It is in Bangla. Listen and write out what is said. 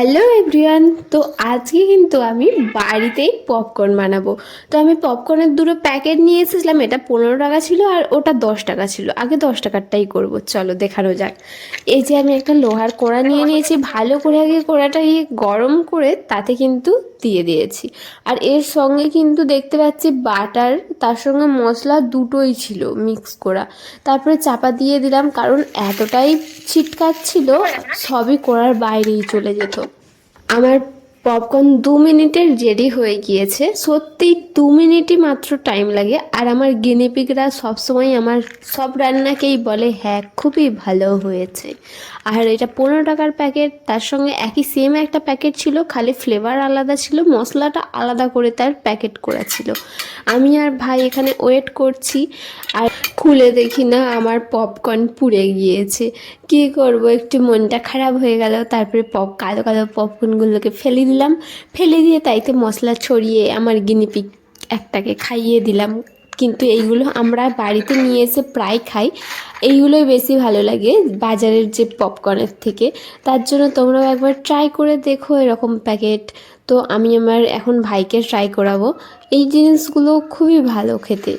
Hello everyone. তো আজকে কিন্তু আমি বাড়িতেই পপকর্ন বানাবো। তো আমি পপকর্নের দুটো প্যাকেট নিয়ে এসেছিলাম। এটা 15 টাকা ছিল আর ওটা 10 টাকা ছিল। আগে 10 টাকারটাই করবো, চলো দেখানো যাক। এই যে আমি একটা লোহার কড়া নিয়ে নিয়েছি, ভালো করে আগে কড়াটা গরম করে তাতে কিন্তু দিয়ে দিয়েছি। আর এর সঙ্গে কিন্তু দেখতে পাচ্ছি বাটার, তার সঙ্গে মশলা দুটোই ছিল মিক্স করা। তারপরে চাপা দিয়ে দিলাম, কারণ এতটাই ছিটকাচ্ছিল সবই করার বাইরেই চলে যেত। আমার পপকর্ন 2 মিনিটের রেডি হয়ে গিয়েছে। সত্যি 2 মিনিটই মাত্র টাইম লাগে। আর আমার গিনিপিগরা সবসময় আমার সব রান্নাকেই বলে হ্যাঁ খুবই ভালো হয়েছে। আর এটা 15 টাকার প্যাকেট, তার সঙ্গে একই সেম একটা প্যাকেট ছিল, খালি ফ্লেভার আলাদা ছিল, মশলাটা আলাদা করে তার প্যাকেট করা ছিল। আমি আর ভাই এখানে ওয়েট করছি, আর খুলে দেখি না আমার পপকর্ন পুড়ে গিয়েছে। কী করব, একটু মনটা খারাপ হয়ে গেল। তারপরে কালো কালো পপকর্নগুলোকে ফেলে দিলাম, ফেলে দিয়ে তাইতে মশলা ছড়িয়ে আমার গিনিপিগ একটাকে খাইয়ে দিলাম। কিন্তু এইগুলো আমরা বাড়িতে নিয়ে এসে প্রায় খাই, এইগুলোই বেশি ভালো লাগে বাজারের যে পপকর্নের থেকে। তার জন্য তোমরাও একবার ট্রাই করে দেখো এরকম প্যাকেট। তো আমি আমার এখন ভাইকে ট্রাই করাবো। এই জিনিসগুলো খুবই ভালো খেতে।